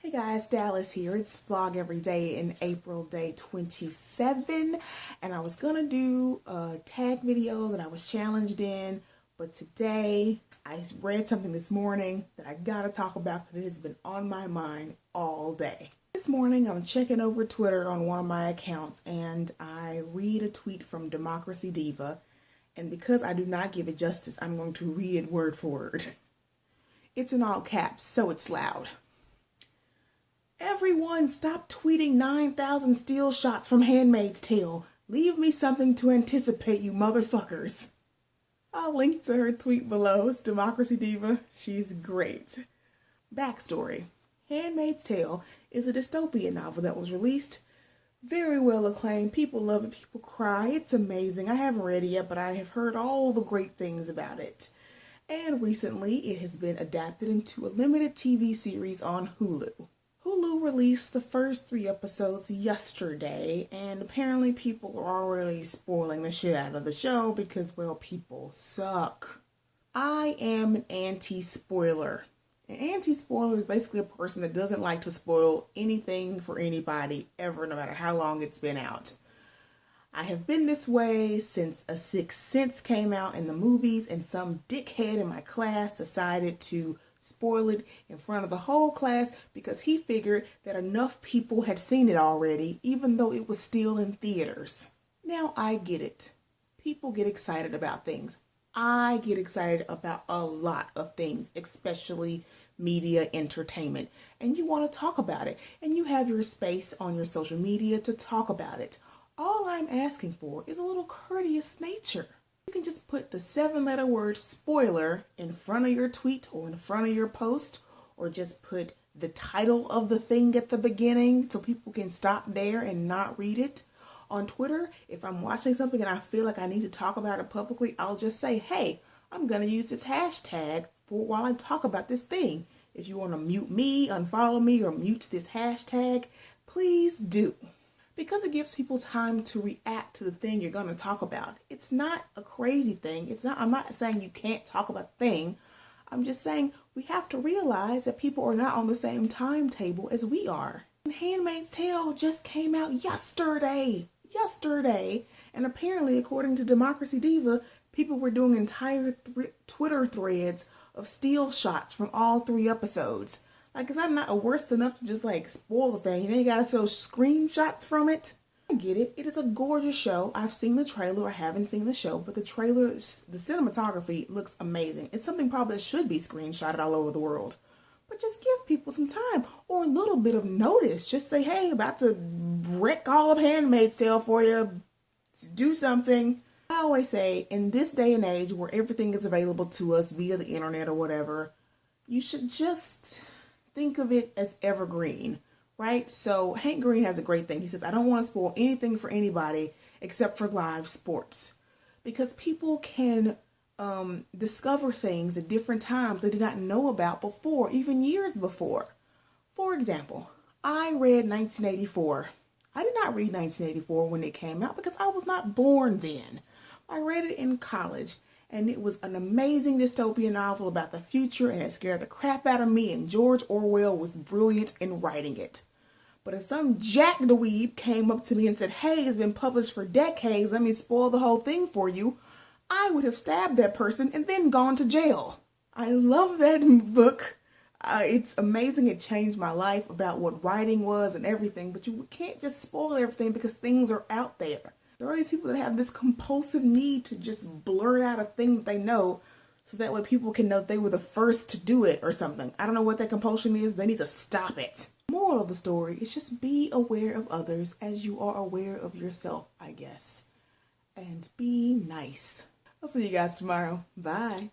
Hey guys, Dallas here. It's Vlog Every Day in April day 27, and I was gonna do a tag video that I was challenged in, but today I read something this morning that I gotta talk about because it has been on my mind all day. This morning I'm checking over Twitter on one of my accounts and I read a tweet from Democracy Diva, and because I do not give it justice, I'm going to read it word for word. It's in all caps, so it's loud. Everyone stop tweeting 9,000 steal shots from Handmaid's Tale. Leave me something to anticipate, you motherfuckers. I'll link to her tweet below. It's Democracy Diva. She's great. Backstory. Handmaid's Tale is a dystopian novel that was released. Very well acclaimed. People love it. People cry. It's amazing. I haven't read it yet, but I have heard all the great things about it. And recently, it has been adapted into a limited TV series on Hulu. Hulu released the first 3 episodes yesterday, and apparently people are already spoiling the shit out of the show because, well, people suck. I am an anti-spoiler. An anti-spoiler is basically a person that doesn't like to spoil anything for anybody ever, no matter how long it's been out. I have been this way since A Sixth Sense came out in the movies, and some dickhead in my class decided to spoil it in front of the whole class because he figured that enough people had seen it already, even though it was still in theaters. Now I get it. People get excited about things. I get excited about a lot of things, especially media entertainment. And you want to talk about it. And you have your space on your social media to talk about it. All I'm asking for is a little courteous nature. You can just put the 7-letter word spoiler in front of your tweet or in front of your post, or just put the title of the thing at the beginning so people can stop there and not read it. On Twitter, if I'm watching something and I feel like I need to talk about it publicly, I'll just say, hey, I'm going to use this hashtag for while I talk about this thing. If you want to mute me, unfollow me, or mute this hashtag, please do. Because it gives people time to react to the thing you're going to talk about. It's not a crazy thing. I'm not saying you can't talk about the thing. I'm just saying we have to realize that people are not on the same timetable as we are. And Handmaid's Tale just came out yesterday. And apparently, according to Democracy Diva, people were doing entire Twitter threads of steal shots from all 3 episodes. Like, is that not worse enough to just, like, spoil the thing? And then you gotta show screenshots from it? I get it. It is a gorgeous show. I've seen the trailer. I haven't seen the show. But the trailer, the cinematography looks amazing. It's something probably that should be screenshotted all over the world. But just give people some time. Or a little bit of notice. Just say, hey, about to wreck all of Handmaid's Tale for you. Do something. I always say, in this day and age where everything is available to us via the internet or whatever, you should just think of it as evergreen, right? So Hank Green has a great thing. He says, I don't want to spoil anything for anybody except for live sports. Because people can discover things at different times they did not know about before, even years before. For example, I read 1984. I did not read 1984 when it came out because I was not born then. I read it in college. And it was an amazing dystopian novel about the future, and it scared the crap out of me, and George Orwell was brilliant in writing it. But if some jack-dweeb came up to me and said, hey, it's been published for decades, let me spoil the whole thing for you, I would have stabbed that person and then gone to jail. I love that book. It's amazing. It changed my life about what writing was and everything, but you can't just spoil everything because things are out there. There are these people that have this compulsive need to just blurt out a thing that they know so that way people can know they were the first to do it or something. I don't know what that compulsion is. They need to stop it. Moral of the story is just be aware of others as you are aware of yourself, I guess. And be nice. I'll see you guys tomorrow. Bye.